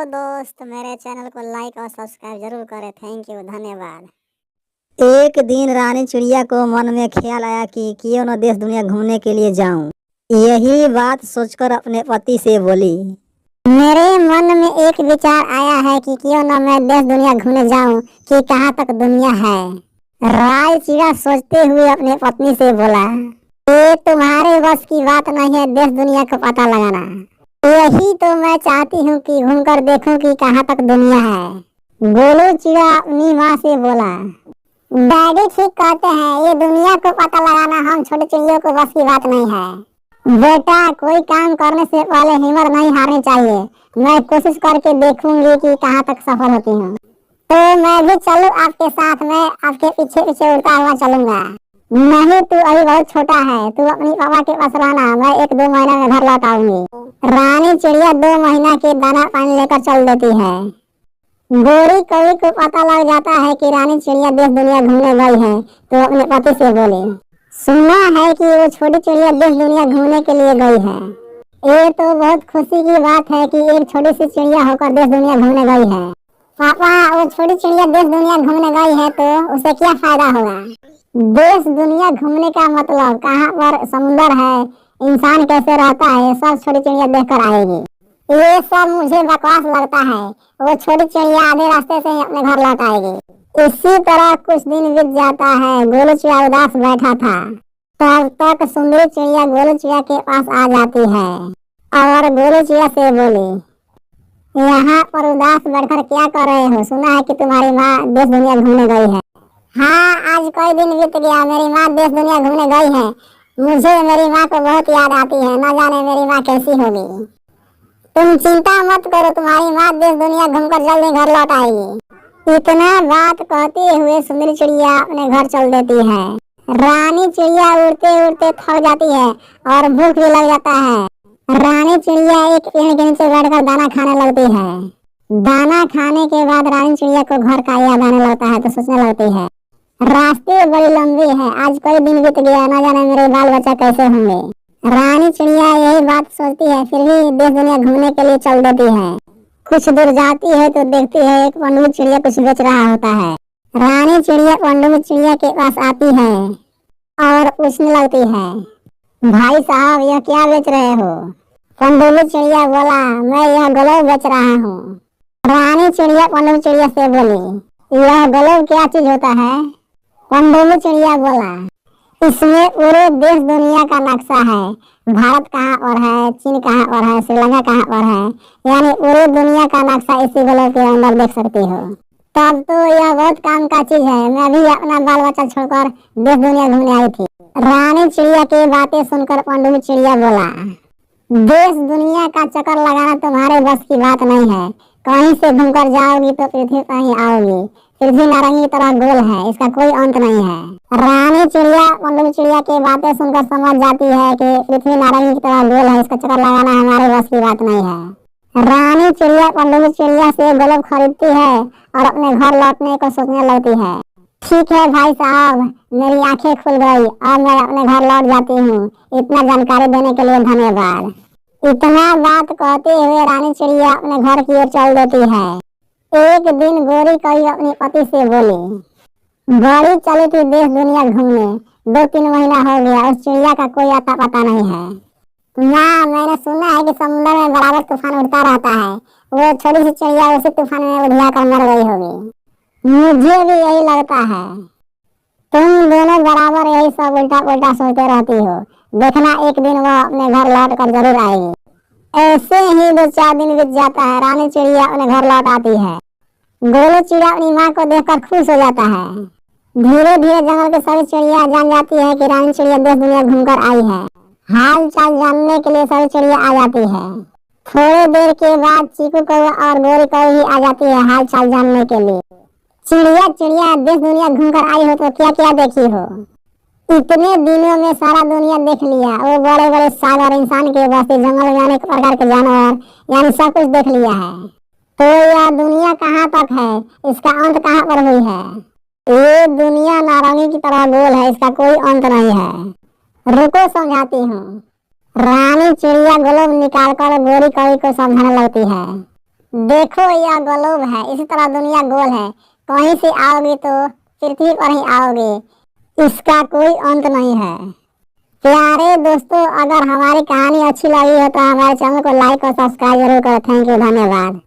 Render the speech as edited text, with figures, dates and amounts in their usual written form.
दोस्त, मेरे चैनल को लाइक और सब्सक्राइब जरूर करें। थैंक यू, धन्यवाद। एक दिन रानी चिड़िया को मन में ख्याल आया कि क्यों न देश दुनिया घूमने के लिए जाऊं। यही बात सोचकर अपने पति से बोली, मेरे मन में एक विचार आया है कि क्यों न मैं देश दुनिया घूमने जाऊं कि कहाँ तक दुनिया है। राय चिड़िया सोचते हुए अपने पत्नी से बोला, ये तुम्हारे बस की बात नहीं है देश दुनिया को पता लगाना। यही तो मैं चाहती हूँ कि घूमकर देखूं कि कहाँ तक दुनिया है। गोलू चिड़िया अपनी माँ से बोला, डैडी ठीक कहते हैं, ये दुनिया को पता लगाना हम छोटे चिड़ियों को बस की बात नहीं है। बेटा, कोई काम करने से पहले हिम्मत नहीं हारनी चाहिए। मैं कोशिश करके देखूंगी कि कहाँ तक सफल होती हूँ। तो मैं भी चलूं आपके साथ, मैं आपके पीछे पीछे उड़ता हुआ चलूंगा। नहीं, तू अभी बहुत छोटा है, तू अपनी पापा के पास रहना, मैं 1-2 महीना में घर लौट आऊंगी। रानी चिड़िया 2 महीना के दाना पानी लेकर चल देती है। गोरी कवि को पता लग जाता है कि रानी चिड़िया देश दुनिया घूमने गई है, तो अपने पति से बोली, सुना है कि वो छोटी चिड़िया देश दुनिया घूमने के लिए गई है। ये तो बहुत खुशी की बात है कि एक छोटी सी चिड़िया होकर देश दुनिया घूमने गई है। पापा, वो छोटी चिड़िया देश दुनिया घूमने गई है तो उसे क्या फायदा होगा? देश दुनिया घूमने का मतलब कहाँ पर समुंदर है, इंसान कैसे रहता है, सब छोटी चिड़िया देखकर आएगी। ये सब मुझे बकवास लगता है। वो छोटी चिड़िया आधे रास्ते से ही अपने घर लौट आएगी। इसी तरह कुछ दिन बीत जाता है। गोलू चिड़िया उदास बैठा था, तब तक सुंदरी चिड़िया गोलू चिड़िया के पास आ जाती है और गोलू चिड़िया से बोली, यहाँ पर उदास बैठकर क्या कर रहे हो? सुना है कि तुम्हारी माँ देश दुनिया घूमने गई है। हाँ, आज कई दिन बीत गया, मेरी माँ देश दुनिया घूमने गई है। मुझे मेरी माँ को बहुत याद आती है, न जाने मेरी माँ कैसी होगी। तुम चिंता मत करो, तुम्हारी माँ देश दुनिया घूमकर जल्दी घर लौट आएगी। इतना बात कहते हुए सुंदरी चिड़िया अपने घर चल देती है। रानी चिड़िया उड़ते उड़ते थक जाती है और भूख भी लग जाता है। रानी चिड़िया एक पेड़ के नीचे बैठकर दाना खाने लगती है। दाना खाने के बाद रानी चिड़िया को घर का याद आने लगता है, तो सोचने लगती है, रास्ते बड़ी लंबी है, आज कई दिन बीत गया, न जाने मेरे बाल बच्चा कैसे होंगे। रानी चिड़िया यही बात सोचती है, फिर भी देश दुनिया घूमने के लिए चल देती है। कुछ दूर जाती है तो देखती है एक पनडुब्बी चिड़िया कुछ बेच रहा होता है। रानी चिड़िया पनडुब्बी चिड़िया के पास आती है और पूछने लगती है, भाई साहब, यह क्या बेच रहे हो? पनडुब्बी चिड़िया बोला, मैं यह ग्लोब बेच रहा हूँ। रानी चिड़िया पनडुब्बी चिड़िया से बोली, यह ग्लोब क्या चीज होता है? पनडुब्बी चिड़िया बोला, इसमें पूरे देश दुनिया का नक्शा है। भारत कहाँ पर है, चीन कहाँ पर है, श्रीलंका कहाँ पर है, यानी पूरी दुनिया का नक्शा इसी ग्लोब के अंदर देख सकती हो। तब तो यह बहुत काम का चीज है। मैं भी अपना बाल बच्चा छोड़कर देश दुनिया घूमने आई थी। रानी चिड़िया की बातें सुनकर पनडुब्बी चिड़िया बोला, देश दुनिया का चक्कर लगाना तुम्हारे बस की बात नहीं है। कहीं से घूमकर जाओगी तो पृथ्वी पर ही आओगी। पृथ्वी नारंगी की तरह गोल है, इसका कोई अंत नहीं है। रानी चिड़िया पनडुब्बी चिड़िया की बातें सुनकर समझ जाती है कि पृथ्वी नारंगी की तरह गोल है, इसका चक्कर लगाना हमारे बस की बात नहीं है। रानी चिड़िया पनडुब्बी चिड़िया से ग्लोब खरीदती है और अपने घर लौटने को सोचने लगती है। ठीक है भाई साहब, मेरी आंखें खुल गई, अब मैं अपने घर लौट जाती हूँ। इतना जानकारी देने के लिए धन्यवाद। इतना बात कहते हुए रानी चिड़िया अपने घर की ओर चल देती है। एक दिन गोरी कवि अपने पति से बोली, बड़ी चली थी देश दुनिया घूमने, 2-3 महीना हो गया, उस चिड़िया का कोई आता पता नहीं है। माँ, मैंने सुना है कि समुद्र में बराबर तूफान उठता रहता है। वो छोटी सी चिड़िया उसी तूफान में उलझा कर मर गई होगी। मुझे भी यही लगता है। तुम दोनों बराबर यही सब उल्टा पुल्टा सोचते रहती हो। देखना, एक दिन वो अपने घर लौट कर जरूर आएगी। ऐसे ही 2-4 दिन बीत जाता है। रानी चिड़िया अपने घर लौट आती है। गोलू चिड़िया अपनी माँ को देखकर खुश हो जाता है। धीरे धीरे जंगल के सभी चिड़िया जान जाती है कि रानी चिड़िया देश दुनिया घूमकर आई है। हाल चाल जानने के लिए सभी चिड़िया आ जाती है। थोड़ी देर के बाद चीकू कौवा और गोरी कौवी भी आ जाती है हाल चाल जानने के लिए। चिड़िया चिड़िया, देश दुनिया घूमकर आई हो तो क्या क्या देखी हो? इतने दिनों में सारा दुनिया देख लिया। वो बड़े बड़े सागर, इंसान के बस्ती, जंगल में अनेक प्रकार के जानवर, यानी सब कुछ देख लिया है। तो यह दुनिया कहाँ तक है, इसका अंत कहाँ पर हुई है? ये दुनिया नारंगी की तरह गोल है, इसका कोई अंत नहीं है। रुको, समझाती हूँ। रानी चिड़िया ग्लोब निकालकर गोरी कवि को समझाने लगती है। देखो यह ग्लोब है, इसी तरह दुनिया गोल है। कहीं से आओगे तो पृथ्वी पर ही आओगे, इसका कोई अंत नहीं है। प्यारे दोस्तों, अगर हमारी कहानी अच्छी लगी हो तो हमारे चैनल को लाइक और सब्सक्राइब जरूर करें। थैंक यू, धन्यवाद।